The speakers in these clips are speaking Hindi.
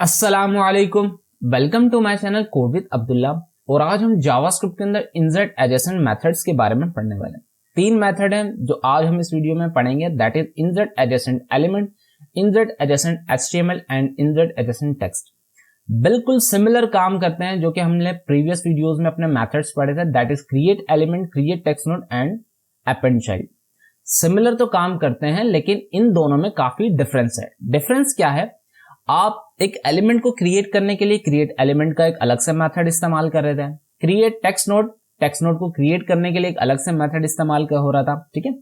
अस्सलामुअलैकुम, welcome to my channel code with Abdullah. और आज हम जावास्क्रिप्ट के अंदर इंसर्ट एडजेसेंट मेथड्स के बारे में पढ़ने वाले हैं। तीन मेथड हैं जो आज हम इस वीडियो में पढ़ेंगे, that is insert adjacent element, insert adjacent HTML and insert adjacent text. बिल्कुल सिमिलर काम करते हैं जो कि हमने प्रीवियस वीडियोस में अपने मेथड्स पढ़े थे, that is create element, create text node and append child. Similar तो काम करते हैं लेकिन इन दोनों में काफी डिफरेंस है। डिफरेंस क्या है? आप एक एलिमेंट को क्रिएट करने के लिए क्रिएट एलिमेंट का एक अलग से मेथड इस्तेमाल कर रहे थे। क्रिएट टेक्स्ट नोड को क्रिएट करने के लिए एक अलग से मेथड इस्तेमाल हो रहा था, ठीक है।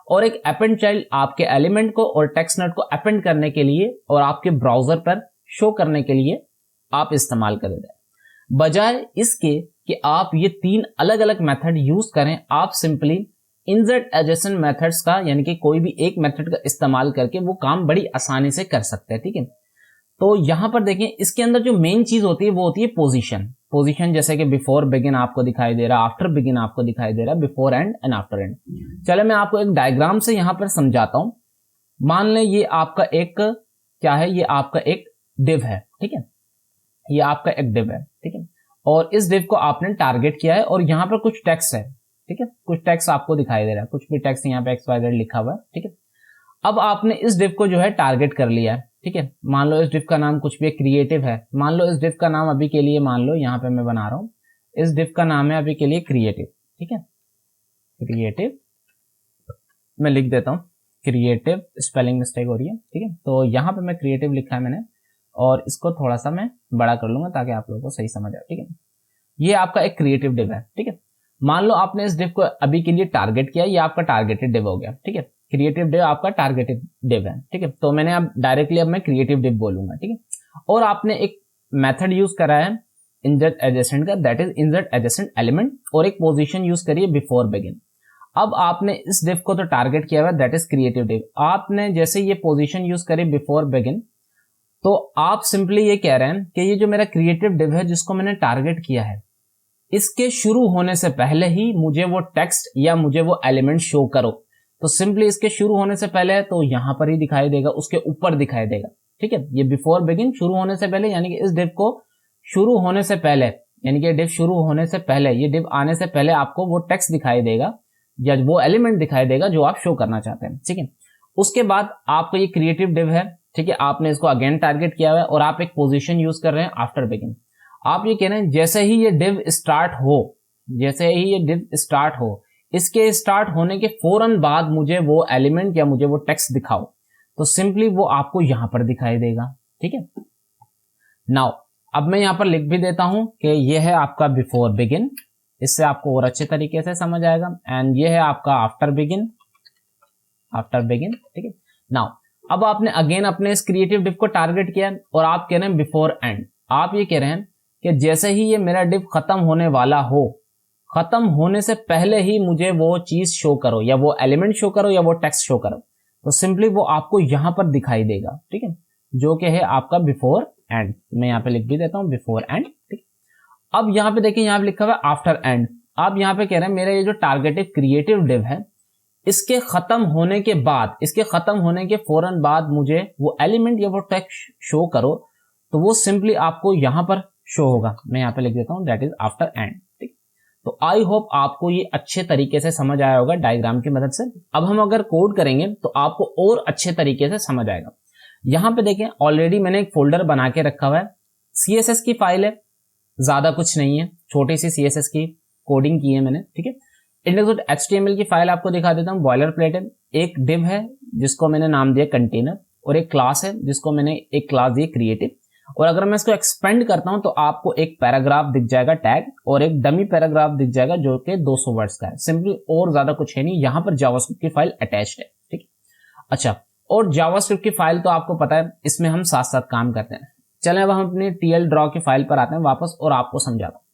और एक अपेंड चाइल्ड आपके एलिमेंट को और टेक्स्ट नोड को अपेंड करने के लिए और आपके ब्राउजर पर शो करने के लिए आप इस्तेमाल कर रहे थे। बजाय इसके कि आप ये तीन अलग अलग मेथड यूज करें, आप सिंपली इंसर्ट एडजेसेंट मेथड्स का यानी कि कोई भी एक मेथड का इस्तेमाल करके वो काम बड़ी आसानी से कर सकते हैं, ठीक है। तो यहां पर देखें, इसके अंदर जो मेन चीज होती है वो होती है पोजीशन जैसे कि बिफोर बिगिन आपको दिखाई दे रहा, आफ्टर बिगिन आपको दिखाई दे रहा, before and and after and. चलो मैं आपको एक डायग्राम से यहां पर समझाता हूं। मान लें ये आपका एक क्या है, ये आपका एक डिव है, ठीक है। ये आपका एक डिव है, ठीक है। और इस डिव को आपने टारगेट किया है और यहां पर कुछ टेक्स्ट है, ठीक है। कुछ टेक्स्ट आपको दिखाई दे रहा है, कुछ भी टेक्स्ट यहाँ पे XYZ लिखा हुआ है, ठीक है। अब आपने इस डिव को जो है टारगेट कर लिया है, ठीक है। मान लो इस डिव का नाम कुछ भी क्रिएटिव है। मान लो इस डिव का नाम अभी के लिए, मान लो यहाँ पे मैं बना रहा हूं, इस डिव का नाम है अभी के लिए क्रिएटिव, ठीक है। क्रिएटिव मैं लिख देता हूं, क्रिएटिव, स्पेलिंग मिस्टेक हो रही है, ठीक है। तो यहाँ पे मैं क्रिएटिव लिखा है मैंने और इसको थोड़ा सा मैं बड़ा कर लूंगा ताकि आप लोगों को सही समझ आए, ठीक है। ये आपका एक क्रिएटिव डिव है, ठीक है। मान लो आपने इस डिव को अभी के लिए टारगेट किया, ये आपका टारगेटेड डिव हो गया, ठीक है। क्रिएटिव डिव आपका टारगेटेड डिव है, ठीक है। तो मैंने अब डायरेक्टली अब मैं क्रिएटिव डिव बोलूंगा, ठीक है। और आपने एक मेथड यूज करा है इंसर्ट एडजेसेंट का, that is insert adjacent element, और एक पोजीशन यूज करी है बिफोर बिगिन। अब आपने इस डिव को तो टारगेट किया हुआ, दैट इज क्रिएटिव डिव। आपने जैसे ये पोजीशन यूज करी बिफोर बिगिन, तो आप सिंपली ये कह रहे हैं कि ये जो मेरा क्रिएटिव डिव है जिसको मैंने टारगेट किया है, इसके शुरू होने से पहले ही मुझे वो टेक्स्ट या मुझे वो एलिमेंट शो करो। तो सिंपली इसके शुरू होने से पहले तो यहां पर ही दिखाई देगा, उसके ऊपर दिखाई देगा, ठीक है। ये बिफोर बिगिन शुरू होने से पहले, यानी कि इस डिव को शुरू होने से पहले, यानी कि डिव शुरू होने से पहले, ये डिव आने से पहले आपको वो टेक्स्ट दिखाई देगा या वो एलिमेंट दिखाई देगा जो आप शो करना चाहते हैं, ठीक है। उसके बाद आपका ये क्रिएटिव डिव है, ठीक है। आपने इसको अगेन टारगेट किया हुआ है और आप एक पोजीशन यूज कर रहे हैं आफ्टर बिगिन। आप ये कह रहे हैं जैसे ही ये डिव स्टार्ट हो, जैसे ही ये डिव स्टार्ट हो, इसके स्टार्ट होने के फौरन बाद मुझे वो एलिमेंट या मुझे वो टेक्स्ट दिखाओ। तो सिंपली वो आपको यहां पर दिखाई देगा, ठीक है। नाउ अब मैं यहां पर लिख भी देता हूं कि ये है आपका बिफोर बिगिन, इससे आपको और अच्छे तरीके से समझ आएगा। एंड ये है आपका आफ्टर बिगिन, ठीक है। नाउ अब आपने अगेन अपने इस क्रिएटिव डिव को टारगेट किया और आप कह रहे हैं बिफोर एंड। आप ये कह रहे हैं कि जैसे ही ये मेरा डिव खत्म होने वाला हो, खत्म होने से पहले ही मुझे वो चीज शो करो, या वो एलिमेंट शो करो या वो टेक्स्ट शो करो। तो सिंपली वो आपको यहां पर दिखाई देगा, ठीक है, जो कि है आपका बिफोर एंड। मैं यहां पे लिख भी देता हूं बिफोर एंड, ठीक। अब यहां पे देखिए, यहां पे लिखा हुआ है आफ्टर एंड। आप यहां पे कह रहे हैं मेरा ये जो टारगेटेड क्रिएटिव डिव है, इसके खत्म होने के बाद, इसके खत्म होने के फौरन बाद मुझे वो एलिमेंट या वो टेक्स्ट शो करो। तो वो सिंपली आपको यहां पर शो होगा। मैं यहां पे लिख देता हूं दैट इज आफ्टर एंड, ठीक। तो आई होप आपको ये अच्छे तरीके से समझ आया होगा डायग्राम की मदद से। अब हम अगर कोड करेंगे तो आपको और अच्छे तरीके से समझ आएगा। यहां पे देखें, ऑलरेडी मैंने एक फोल्डर बना के रखा हुआ है, CSS की फाइल है, ज्यादा कुछ नहीं है, छोटी सी CSS की कोडिंग की है मैंने, ठीक है। index.html की फाइल आपको दिखा देता हूं, बॉयलर प्लेट है। एक डिव है जिसको मैंने नाम दिया कंटेनर, और एक क्लास है जिसको मैंने एक क्लास दी क्रिएटिव। और अगर मैं इसको एक्सपेंड करता हूं तो आपको एक पैराग्राफ दिख जाएगा टैग, और एक डमी पैराग्राफ दिख जाएगा जो कि 200 वर्ड्स का है सिंपली, और ज्यादा कुछ है नहीं। यहां पर जावास्क्रिप्ट की फाइल अटैच्ड है, ठीक है। अच्छा, और जावास्क्रिप्ट की फाइल तो आपको पता है, इसमें हम साथ साथ काम करते हैं। चलें अब हम अपनी TL ड्रॉ की फाइल पर आते हैं वापस और आपको समझाता हूं।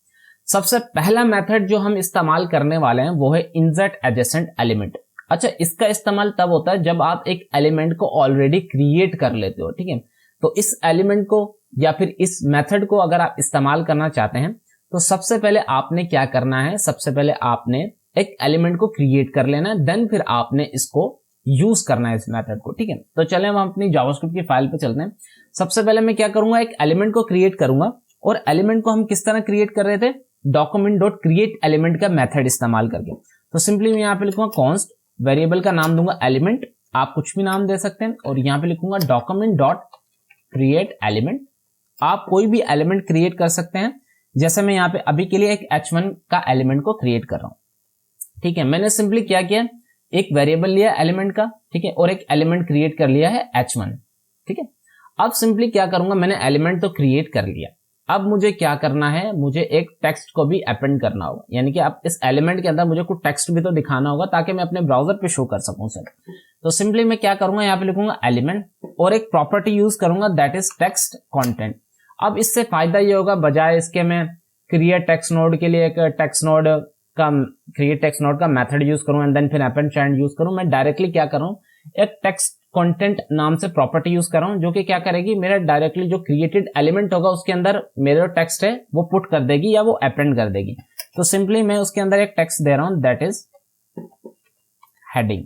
सबसे पहला मेथड जो हम इस्तेमाल करने वाले हैं वो है इंसर्ट एडजेसेंट एलिमेंट। अच्छा, इसका इस्तेमाल तब होता है जब आप एक एलिमेंट को ऑलरेडी क्रिएट कर लेते हो, ठीक है। तो इस एलिमेंट को या फिर इस मेथड को अगर आप इस्तेमाल करना चाहते हैं तो सबसे पहले आपने क्या करना है, सबसे पहले आपने एक एलिमेंट को क्रिएट कर लेना है, देन फिर आपने इसको यूज करना है इस मेथड को, ठीक है। तो चले हम अपनी जावास्क्रिप्ट की फाइल पे चलते हैं। सबसे पहले मैं क्या करूंगा, एक एलिमेंट को क्रिएट करूंगा, और एलिमेंट को हम किस तरह क्रिएट कर रहे थे, डॉक्यूमेंट डॉट क्रिएट एलिमेंट का मेथड इस्तेमाल करके। तो सिंपली मैं यहाँ पे लिखूंगा कॉन्स्ट, वेरिएबल का नाम दूंगा एलिमेंट, आप कुछ भी नाम दे सकते हैं, और यहाँ पे लिखूंगा डॉक्यूमेंट डॉट क्रिएट एलिमेंट। आप कोई भी एलिमेंट क्रिएट कर सकते हैं, जैसे मैं यहाँ पे अभी के लिए एक h1 का एलिमेंट को क्रिएट कर रहा हूं, ठीक है। मैंने सिंपली क्या किया, एक वेरिएबल लिया एलिमेंट का, ठीक है, और एक एलिमेंट क्रिएट कर लिया है h1, ठीक है। अब सिंपली क्या करूंगा, मैंने एलिमेंट तो क्रिएट कर लिया, अब मुझे क्या करना है, मुझे एक टेक्स्ट को भी अपेंड करना होगा, यानी कि अब इस एलिमेंट के अंदर मुझे कुछ टेक्स्ट भी तो दिखाना होगा ताकि मैं अपने ब्राउजर पे शो कर सकूं सर। तो सिंपली मैं क्या करूंगा, यहाँ पे लिखूंगा एलिमेंट और एक प्रॉपर्टी यूज करूंगा दैट इज टेक्स्ट कंटेंट। अब इससे फायदा ये होगा, बजाय इसके मैं क्रिएट टेक्स्ट नोड के लिए एक टेक्स्ट नोड का क्रिएट टेक्स्ट नोड का मेथड यूज करूं एंड देन फिर अपेंड चाइल्ड यूज करूं, मैं डायरेक्टली क्या कर रहा हूं, एक टेक्स्ट कंटेंट नाम से प्रॉपर्टी यूज कर रहा हूं, जो कि क्या करेगी, मेरा डायरेक्टली जो क्रिएटेड एलिमेंट होगा उसके अंदर मेरा टेक्स्ट है वो पुट कर देगी या वो अपेंड कर देगी। तो सिंपली मैं उसके अंदर एक टेक्स्ट दे रहा हूं दैट इज हेडिंग,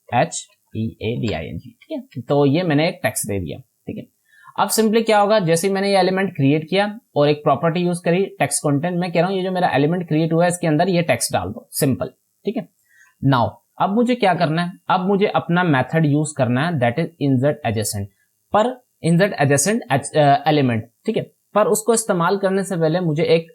HEADING, ठीक है। तो ये मैंने एक टेक्स्ट दे दिया, ठीक है। अब सिंपली क्या होगा, जैसे मैंने ये एलिमेंट क्रिएट किया और एक प्रॉपर्टी यूज करी टेक्स्ट कंटेंट, मैं कह रहा हूं ये जो मेरा एलिमेंट क्रिएट हुआ है इसके अंदर ये टेक्स्ट डाल दो, सिंपल, ठीक है। नाउ अब मुझे क्या करना है, अब मुझे अपना मेथड यूज करना है दैट इज इंसर्ट एडजेसेंट, पर इंसर्ट एडजेसेंट एलिमेंट, ठीक है। पर उसको इस्तेमाल करने से पहले मुझे एक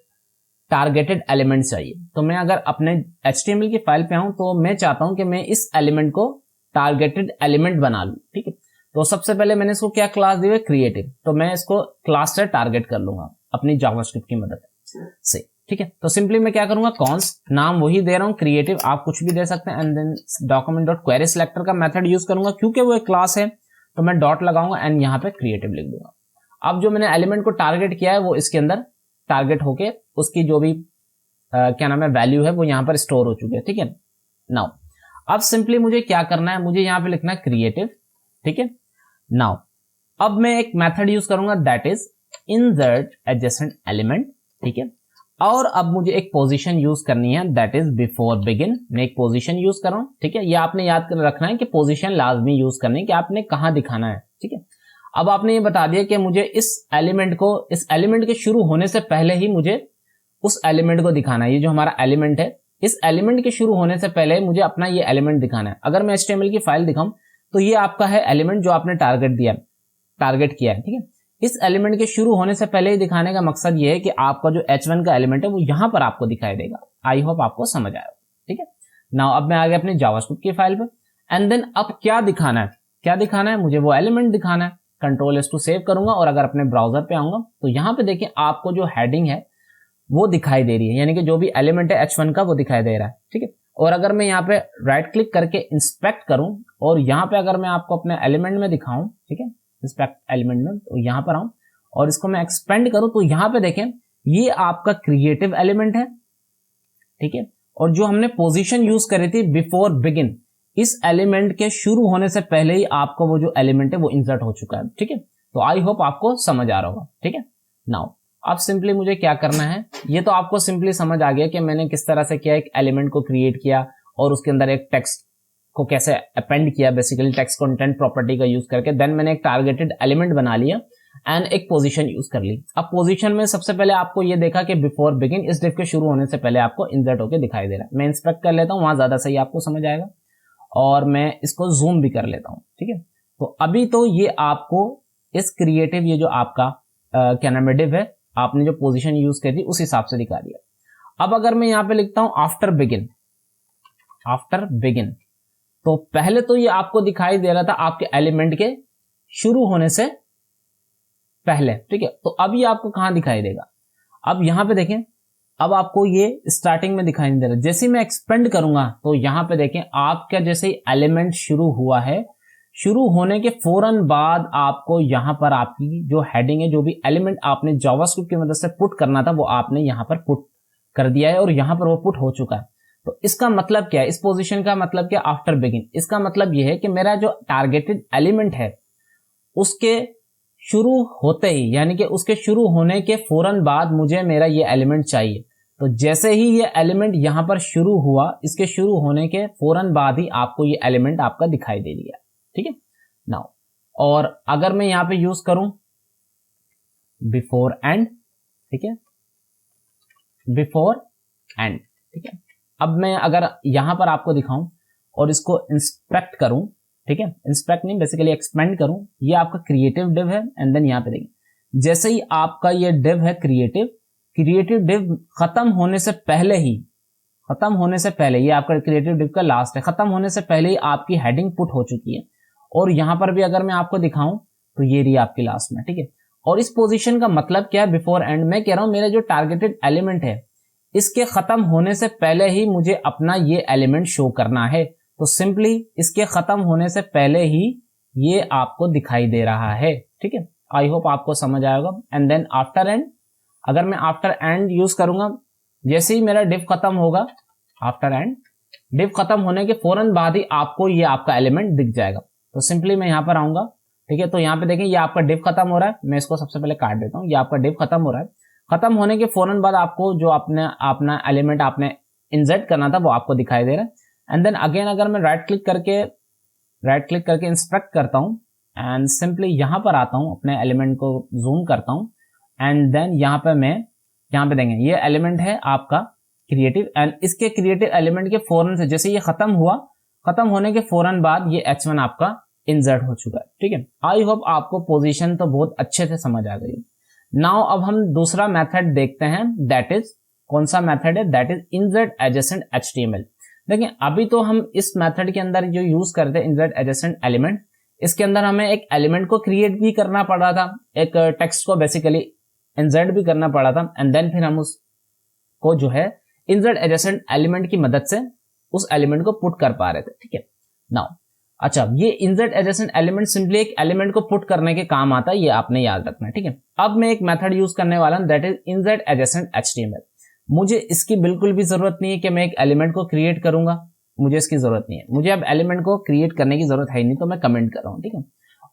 टारगेटेड एलिमेंट चाहिए। तो मैं अगर अपने HTML की फाइल पे आऊं तो मैं चाहता हूं कि मैं इस एलिमेंट को टारगेटेड एलिमेंट बना लूं, ठीक है। तो सबसे पहले मैंने इसको क्या क्लास दी है, क्रिएटिव, तो मैं इसको क्लास से टारगेट कर लूंगा अपनी जावास्क्रिप्ट की मदद से, ठीक है। तो सिंपली मैं क्या करूंगा, कॉन्स्ट नाम वही दे रहा हूं क्रिएटिव, आप कुछ भी दे सकते हैं, and then document dot query selector का मेथड यूज करूंगा, क्योंकि वो एक क्लास है तो मैं डॉट लगाऊंगा एंड यहाँ पे क्रिएटिव लिख दूंगा। अब जो मैंने एलिमेंट को टारगेट किया है वो इसके अंदर टारगेट होके उसकी जो भी क्या नाम है वैल्यू है वो यहाँ पर स्टोर हो चुकी है, ठीक है। नाउ अब सिंपली मुझे क्या करना है, मुझे यहाँ पे लिखना है क्रिएटिव, ठीक है। नाउ अब मैं एक मेथड यूज करूंगा that is insert adjacent element, ठीक है। और अब मुझे एक पोजीशन यूज करनी है दैट इज बिफोर बिगिन, मैं एक पोजीशन यूज कर रहा हूं, ठीक है। ये आपने याद कर रखना है कि पोजीशन लाजमी यूज करनी है कि आपने कहां दिखाना है, ठीक है। अब आपने ये बता दिया कि मुझे इस एलिमेंट के शुरू होने से पहले ही मुझे उस एलिमेंट को दिखाना है। ये जो हमारा एलिमेंट है, इस एलिमेंट के शुरू होने से पहले मुझे अपना ये एलिमेंट दिखाना है। अगर मैं HTML की फाइल दिखाऊं तो ये आपका है एलिमेंट जो आपने टारगेट किया है, ठीक है। इस एलिमेंट के शुरू होने से पहले ही दिखाने का मकसद ये है कि आपका जो H1 का एलिमेंट है वो यहां पर आपको दिखाई देगा। आई होप आपको समझ आया, ठीक है। नाउ अब मैं आ गया अपनी जावास्क्रिप्ट की फाइल पर एंड देन अब क्या दिखाना है, मुझे वो एलिमेंट दिखाना है। Ctrl+2 सेव करूंगा और अगर अपने ब्राउजर पे आऊंगा तो यहाँ पे देखिए आपको जो हेडिंग है वो दिखाई दे रही है, यानी कि जो भी एलिमेंट है H1 का वो दिखाई दे रहा है, ठीक है। और अगर मैं यहाँ पे राइट क्लिक करके इंस्पेक्ट करूं और यहाँ पे अगर मैं आपको अपने एलिमेंट में दिखाऊं, ठीक है, इंस्पेक्ट एलिमेंट में, तो यहाँ पर आऊं और इसको मैं एक्सपेंड करूं तो यहाँ पे देखें ये आपका क्रिएटिव एलिमेंट है, ठीक है। और जो हमने पोजीशन यूज करी थी बिफोर बिगिन, इस एलिमेंट के शुरू होने से पहले ही आपको वो जो एलिमेंट है वो इंसर्ट हो चुका है, ठीक है। तो आई होप आपको समझ आ रहा होगा, ठीक है। नाउ अब सिंपली मुझे क्या करना है, ये तो आपको सिंपली समझ आ गया कि मैंने किस तरह से किया, एक एलिमेंट को क्रिएट किया और उसके अंदर एक टेक्स्ट को कैसे अपेंड किया, बेसिकली टेक्स्ट कंटेंट प्रॉपर्टी का यूज करके। देन मैंने एक टारगेटेड एलिमेंट बना लिया एंड एक पोजीशन यूज कर ली। अब पोजीशन में सबसे पहले आपको ये देखा कि बिफोर बिगिन, इस डिफ के शुरू होने से पहले आपको इंसर्ट होकर दिखाई दे रहा है। मैं इंस्पेक्ट कर लेता हूँ, वहां ज्यादा सही आपको समझ आएगा, और मैं इसको जूम भी कर लेता हूँ, ठीक है। तो अभी तो ये आपको इस क्रिएटिव, ये जो आपका क्या नाम है डिव है, आपने जो पोजीशन यूज करी थी उस हिसाब से दिखा दिया। अब अगर मैं यहां पे लिखता हूं आफ्टर बिगिन, तो पहले तो ये आपको दिखाई दे रहा था आपके एलिमेंट के शुरू होने से पहले, ठीक है। तो अभी आपको कहां दिखाई देगा, अब यहां पे देखें, अब आपको ये स्टार्टिंग में दिखाई नहीं दे रहा। जैसे मैं एक्सपेंड करूंगा तो यहां पे देखें आपका जैसे ही एलिमेंट शुरू हुआ है, शुरू होने के फौरन बाद आपको यहां पर आपकी जो हेडिंग है, जो भी एलिमेंट आपने जावास्क्रिप्ट की मदद से पुट करना था वो आपने यहां पर पुट कर दिया है और यहां पर वो पुट हो चुका है। तो इसका मतलब क्या है, इस पोजीशन का मतलब क्या, आफ्टर बिगिन, इसका मतलब यह है कि मेरा जो टारगेटेड एलिमेंट है उसके शुरू होते ही, यानी कि उसके शुरू होने के फौरन बाद मुझे मेरा ये एलिमेंट चाहिए। तो जैसे ही ये एलिमेंट यहां पर शुरू हुआ, इसके शुरू होने के फौरन बाद ही आपको ये एलिमेंट आपका दिखाई दे दिया, ठीक है नाउ। और अगर मैं यहां पे यूज करूं बिफोर एंड, ठीक है, बिफोर एंड, ठीक है, अब मैं अगर यहां पर आपको दिखाऊं और इसको इंस्पेक्ट करूं, ठीक है, इंस्पेक्ट नहीं बेसिकली एक्सपेंड करूं, ये आपका क्रिएटिव डिव है। एंड देन यहां पे देखिए जैसे ही आपका ये डिव है क्रिएटिव, क्रिएटिव डिव खत्म होने से पहले ही, खत्म होने से पहले, ये आपका क्रिएटिव डिव का लास्ट है, खत्म होने से पहले ही आपकी हेडिंग पुट हो चुकी है। और यहां पर भी अगर मैं आपको दिखाऊं तो ये रही आपकी लास्ट में, ठीक है। और इस पोजीशन का मतलब क्या है, बिफोर एंड, मैं कह रहा हूं मेरा जो टारगेटेड एलिमेंट है इसके खत्म होने से पहले ही मुझे अपना ये एलिमेंट शो करना है। तो सिंपली इसके खत्म होने से पहले ही ये आपको दिखाई दे रहा है, ठीक है। आई होप आपको समझ आएगा। एंड देन आफ्टर एंड, अगर मैं आफ्टर एंड यूज करूंगा, जैसे ही मेरा डिव खत्म होगा, आफ्टर एंड डिव खत्म होने के फौरन बाद ही आपको ये आपका एलिमेंट दिख जाएगा। तो सिंपली मैं यहां पर आऊंगा, ठीक है, तो यहां पे देखें ये आपका डिव खत्म हो रहा है, मैं इसको सबसे पहले काट देता हूं, ये आपका डिव खत्म हो रहा है। खत्म होने के फौरन बाद आपको जो अपना एलिमेंट आपने इंसर्ट करना था वो आपको दिखाई दे रहा है। एंड देन अगेन अगर मैं राइट क्लिक करके इंस्पेक्ट करता हूं एंड सिंपली यहां पर आता हूं, अपने एलिमेंट को जूम करता हूं एंड देन यहां पे देंगे ये एलिमेंट है आपका क्रिएटिव। एंड इसके क्रिएटिव एलिमेंट के फौरन से जैसे ये खत्म हुआ, खत्म होने के फौरन बाद ये H1 आपका इंसर्ट हो चुका है, ठीक है। आई होप आपको पोजीशन तो बहुत अच्छे से समझ आ गई। नाउ अब हम दूसरा मेथड देखते हैं, दैट इज कौन सा मेथड है, that is insert adjacent HTML। देखिए अभी तो हम इस मेथड के अंदर जो यूज करते हैं इंसर्ट एडजेसेंट एलिमेंट, इसके अंदर हमें एक एलिमेंट को क्रिएट भी करना पड़ रहा था, एक टेक्स्ट को बेसिकली इंसर्ट भी करना पड़ा था। एंड देन फिर हम उसको जो है इंसर्ट एडजेसेंट एलिमेंट की मदद से उस एलिमेंट को पुट कर पा रहे थे, ठीक है। नाउ अच्छा, ये इंसर्ट एडजेसेंट एलिमेंट सिंपली एक एलिमेंट को पुट करने के काम आता है, ये आपने याद रखना है, ठीक है। अब मैं एक मेथड यूज करने वाला हूं, that is insert adjacent HTML। मुझे इसकी बिल्कुल भी जरूरत नहीं है कि मैं एक एलिमेंट को क्रिएट करूंगा, मुझे इसकी जरूरत नहीं है, मुझे अब एलिमेंट को क्रिएट करने की जरूरत है नहीं, तो मैं कमेंट कर रहा हूं, ठीक है।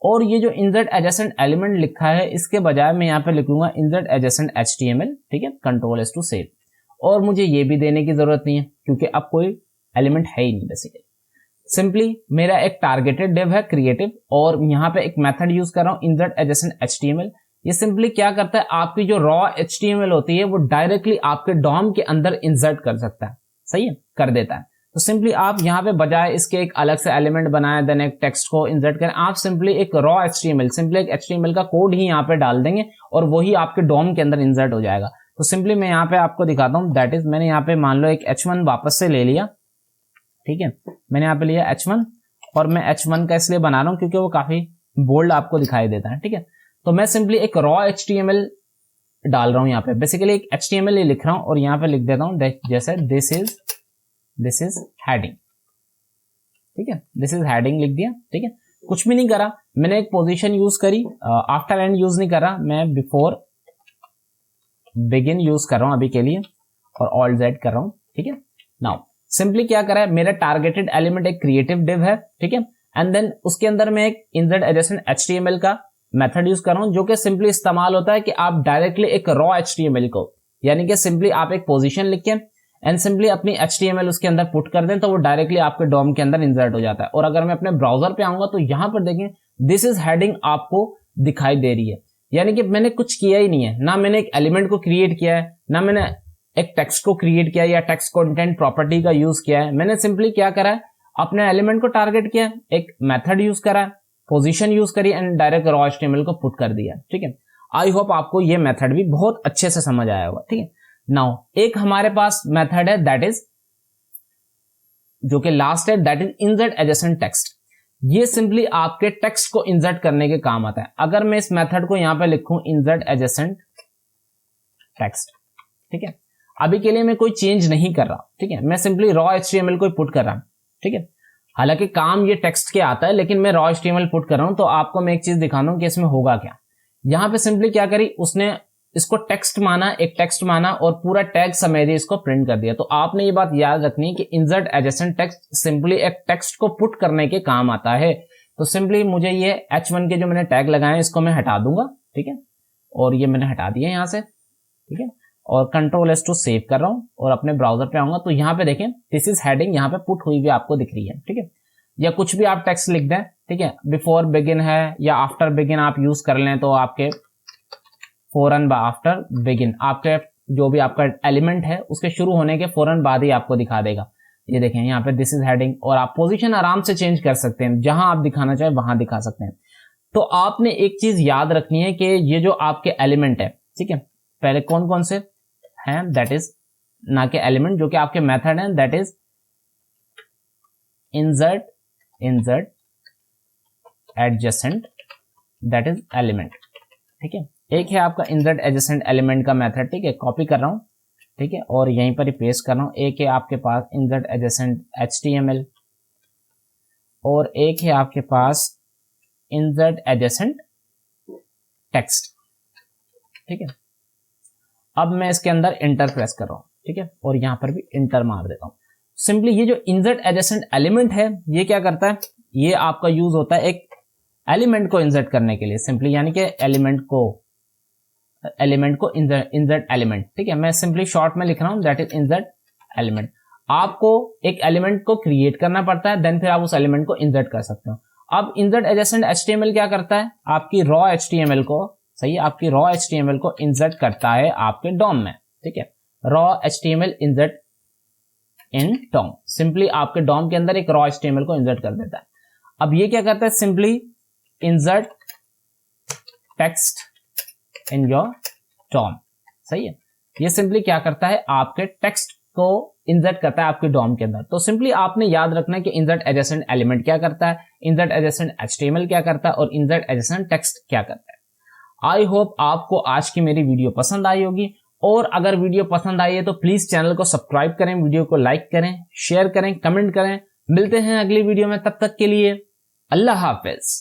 और ये जो इंसर्ट एडजेसेंट एलिमेंट लिखा है इसके बजाय मैं यहाँ पे लिखूंगा इंसर्ट एडजेसेंट HTML, ठीक है, Ctrl+S टू सेव। और मुझे ये भी देने की जरूरत नहीं है क्योंकि अब कोई एलिमेंट है ही नहीं बेसिकली। सिंपली मेरा एक टारगेटेड डिव है क्रिएटिव और यहाँ पे एक मेथड यूज कर रहा हूँ इंसर्ट एडजेसेंट HTML। ये सिंपली क्या करता है, आपकी जो रॉ HTML होती है वो डायरेक्टली आपके डॉम के अंदर इंसर्ट कर सकता है, सही है, कर देता है। तो सिंपली आप यहाँ पे बजाय इसके एक अलग से एलिमेंट बनाए देन एक टेक्स्ट को इंसर्ट करें, आप सिंपली एक रॉ HTML, सिंपली एक HTML का कोड ही यहाँ पे डाल देंगे और वही आपके डॉम के अंदर इंसर्ट हो जाएगा। तो सिंपली मैं यहाँ पे आपको दिखाता हूँ, दैट इज मैंने यहाँ पे मान लो एक H1 वापस से ले लिया, ठीक है, मैंने यहाँ पे लिया H1 और मैं H1 का इसलिए बना रहा हूँ क्योंकि वो काफी बोल्ड आपको दिखाई देता है, ठीक है। तो मैं सिंपली एक रॉ HTML डाल रहा हूँ यहाँ पे, बेसिकली एक HTML लिख रहा हूँ और यहाँ पे लिख देता हूँ जैसे दिस इज हेडिंग, ठीक है, दिस इज हेडिंग लिख दिया, ठीक है। कुछ भी नहीं करा, मैंने एक पोजीशन यूज करी, आफ्टर एंड यूज नहीं करा, मैं बिफोर बिगिन यूज कर रहा हूं अभी के लिए और ऑल जेड कर रहा हूं, ठीक है। नाउ सिंपली क्या करा है, मेरा टारगेटेड एलिमेंट एक क्रिएटिव डिव है, ठीक है। एंड देन उसके अंदर मैं एक इंसर्ट एडजेसेंट HTML का मेथड यूज कर रहा हूं जो कि सिंपली इस्तेमाल होता है कि आप डायरेक्टली एक रॉ HTML को, यानी कि सिंपली आप एक पोजीशन लिख के एंड सिंपली अपनी HTML उसके अंदर पुट कर दें तो वो डायरेक्टली आपके डॉम के अंदर इंसर्ट हो जाता है। और अगर मैं अपने ब्राउजर पे आऊंगा तो यहां पर देखें दिस इज हेडिंग आपको दिखाई दे रही है, यानी कि मैंने कुछ किया ही नहीं है, ना मैंने एक एलिमेंट को क्रिएट किया है, ना मैंने एक टेक्स्ट को क्रिएट किया या टेक्स्ट कंटेंट प्रॉपर्टी का यूज किया है। मैंने सिंपली क्या करा है, अपने एलिमेंट को टारगेट किया, एक मेथड यूज करा, पोजीशन यूज करी एंड डायरेक्ट रॉ HTML को पुट कर दिया, ठीक है। आई होप आपको ये मेथड भी बहुत अच्छे से समझ आया होगा, ठीक है। नाउ एक हमारे पास मेथड है दैट इज जो कि लास्ट है, that is insert adjacent text. ये सिंपली आपके टेक्स्ट को इंसर्ट करने के काम आता है। अगर मैं इस मेथड को यहां पे लिखूं इंसर्ट एडजेसेंट टेक्स्ट, ठीक है, अभी के लिए मैं कोई चेंज नहीं कर रहा, ठीक है, मैं सिंपली रॉ HTML को पुट कर रहा हूं, ठीक है। हालांकि काम ये टेक्स्ट के आता है लेकिन मैं रॉ HTML पुट कर रहा हूं। तो आपको मैं एक चीज दिखाता हूं कि इसमें होगा क्या। यहां पे सिंपली क्या करी, उसने इसको टेक्स्ट माना, एक टेक्स्ट माना और पूरा टैग समेत इसको प्रिंट कर दिया। तो आपने ये बात याद रखनी है कि इंसर्ट एडजेसेंट टेक्स्ट सिंपली एक टेक्स्ट को पुट करने के काम आता है। तो सिंपली मुझे ये H1 के जो मैंने टैग लगाए इसको मैं हटा दूंगा, ठीक है, और ये मैंने हटा दिया यहां से, ठीक है। और Ctrl+S टू सेव कर रहा हूं और अपने ब्राउजर पे आऊंगा तो यहाँ पे देखें दिस इज हेडिंग यहाँ पे पुट हुई हुई आपको दिख रही है, ठीक है। या कुछ भी आप टेक्स्ट लिख दें, ठीक है, बिफोर बिगिन है या आफ्टर बिगिन आप यूज कर लें तो आपके फौरन आफ्टर बिगिन आपके जो भी आपका एलिमेंट है उसके शुरू होने के फौरन बाद ही आपको दिखा देगा। ये देखें यहाँ पे दिस इज हेडिंग, और आप पोजीशन आराम से चेंज कर सकते हैं, जहां आप दिखाना चाहें वहां दिखा सकते हैं। तो आपने एक चीज याद रखनी है कि ये जो आपके एलिमेंट है, ठीक है, पहले कौन कौन से हैं, दैट इज ना के एलिमेंट जो कि आपके मेथड हैं, that is insert adjacent, that is element, ठीक है। एक है आपका इंसर्ट एडजेसेंट एलिमेंट का मेथड, ठीक है, कॉपी कर रहा हूं, ठीक है, और यहीं पर ही पेस्ट कर रहा हूं। एक है आपके पास इंसर्ट एडजेसेंट HTML और एक है आपके पास इंसर्ट एडजेसेंट टेक्स्ट, ठीक है। अब मैं इसके अंदर इंटर प्रेस कर रहा हूं, ठीक है, और यहां पर भी इंटर मार देता हूं। सिंपली ये जो इंसर्ट एडजेसेंट एलिमेंट है ये क्या करता है, ये आपका यूज होता है एक एलिमेंट को इंसर्ट करने के लिए, सिंपली यानी कि एलिमेंट को इंसर्ट एलिमेंट, ठीक है। मैं सिंपली शॉर्ट में लिख रहा हूं दैट इज इंसर्ट एलिमेंट। आपको एक एलिमेंट को क्रिएट करना पड़ता है, देन फिर आप उस एलिमेंट को इंसर्ट कर सकते हो। अब इंसर्ट एडजेसेंट HTML क्या करता है, आपकी रॉ HTML को, सही है, आपकी रॉ HTML को इंसर्ट करता है आपके डॉम में, ठीक है। Raw HTML insert in DOM, simply आपके डॉम के अंदर एक रॉ HTML को इंसर्ट कर देता है। अब ये क्या करता है, simply insert text in your DOM, सही है। ये सिंपली क्या करता है, आपके टेक्स्ट को इंसर्ट करता है आपके डॉम के अंदर। तो सिंपली आपने याद रखना है कि इंसर्ट एडजेसेंट एलिमेंट क्या करता है, इंसर्ट एडजेसेंट HTML क्या करता है और इंसर्ट एडजेसेंट टेक्स्ट क्या करता है। आई होप आपको आज की मेरी वीडियो पसंद आई होगी, और अगर वीडियो पसंद आई है तो प्लीज चैनल को सब्सक्राइब करें, वीडियो को लाइक करें, शेयर करें, कमेंट करें। मिलते हैं अगली वीडियो में, तब तक के लिए अल्लाह हाफिज।